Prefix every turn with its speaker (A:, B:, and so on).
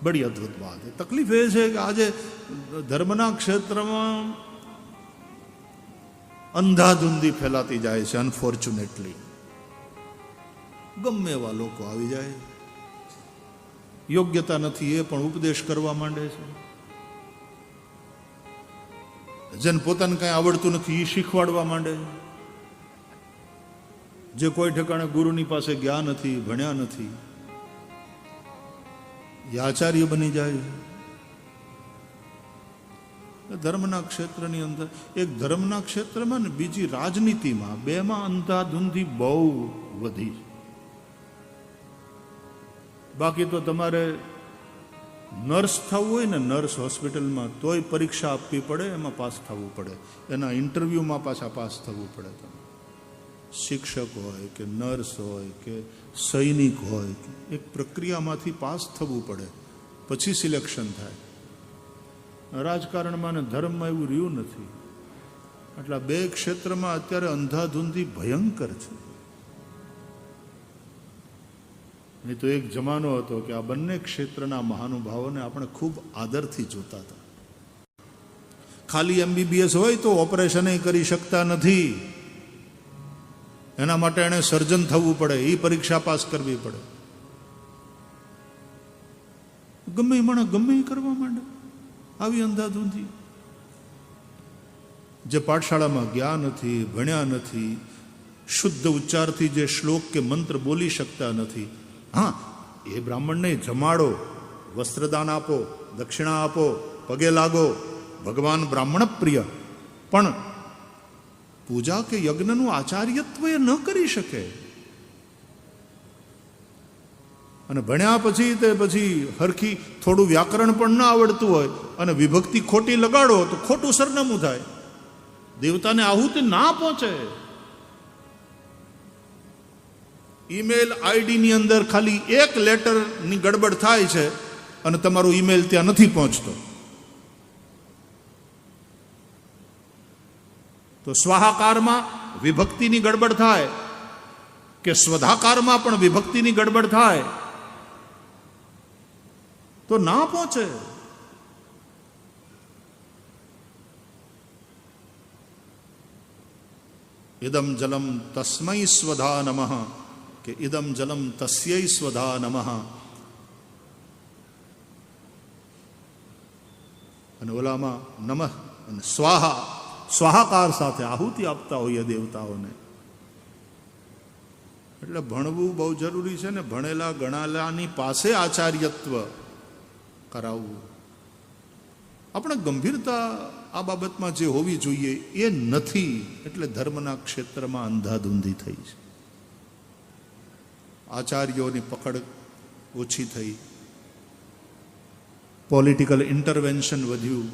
A: बड़ी अद्भुत बात है। तकलीफ ये है कि आज धर्मना क्षेत्र में अंधाधुंधी फैलाती जाए છે अनफॉर्च्युनेटली। गमे एवा लोको आवी जाए, योग्यता नहीं ए पण उपदेश करवा मांडे छे, जन पोताने कई आवड़तुं नथी ई शीखवाडवा मांडे, जे कोई ठेकाणे गुरुनी पासे गया नथी, भण्या नथी, ये आचार्य बनी जाए। धर्मना क्षेत्रनी अंदर एक धर्मना क्षेत्र में ने बीजी राजनीति में बे में अंधाधुंधी बहु वधी। बाकी तो तमारे नर्स थवुं होय ने नर्स होस्पिटल में तोय परीक्षा आपवी पड़े, एमां पास थवुं पड़े, एना इंटरव्यू में पाछा पास थवुं पड़े। शिक्षक होय के नर्स होय के सैनिक होय एक प्रक्रिया मांथी पास थवुं पड़े, पछी सिलेक्शन थाय। राजकारण में धर्म में एवं रह्यु नहीं। एटले बे क्षेत्र में अत्यारे अंधाधुंधी भयंकर है। नहीं तो एक जमानो हतो कि आ बंने क्षेत्रना महानुभावों ने आपणे खूब आदरथी जोता था। खाली एमबीबीएस होय तो ऑपरेशन करी शकता नहीं, एना माटे एने सर्जन थवुं पड़े, ई परीक्षा पास करवी पड़े। गमे मणे गमे करवा मांडे આવી અંધાધૂંધી। જે પાઠશાળામાં ગયા નથી, ભણ્યા નથી, શુદ્ધ ઉચ્ચારથી જે શ્લોક કે મંત્ર બોલી શકતા નથી, હા એ બ્રાહ્મણને જમાડો, વસ્ત્રદાન આપો, દક્ષિણા આપો, પગે લાગો, ભગવાન બ્રાહ્મણ પ્રિય, પણ પૂજા કે યજ્ઞનું આચાર્યત્વ એ ન કરી શકે। અને ભણ્યા પછી તે પછી હરખી થોડું વ્યાકરણ પણ ન આવડતું હોય અને વિભક્તિ ખોટી લગાડો તો ખોટું સરનામું થાય, દેવતાને આહુતિ ના પહોંચે। ઈમેલ આઈડીની અંદર ખાલી એક લેટરની ગડબડ થાય છે અને તમારો ઈમેલ ત્યાં નથી પહોંચતો, તો સ્વાહાકારમાં વિભક્તિની ગડબડ થાય કે સ્વધાકારમાં પણ વિભક્તિની ગડબડ થાય तो ना पहुंचे। इदम जलम तस्मै स्वधा नमः के इदम जलम तस्यै स्वधा नमः। અને ઓલામાં નમઃ અને સ્વાહા સ્વાહાકાર સાથે આહુતિ આપતા હોઈએ દેવતાઓને। એટલે ભણવું બહુ જરૂરી છે ને, ભણેલા ગણાલાની પાસે આચાર્યત્વ કરાવવું। આપણે ગંભીરતા આ બાબતમાં જે હોવી જોઈએ એ નથી, એટલે ધર્મના ક્ષેત્રમાં અંધાધૂંધી થઈ છે। આચાર્યોની પકડ ઓછી થઈ, પોલિટિકલ ઇન્ટરવેન્શન વધ્યું,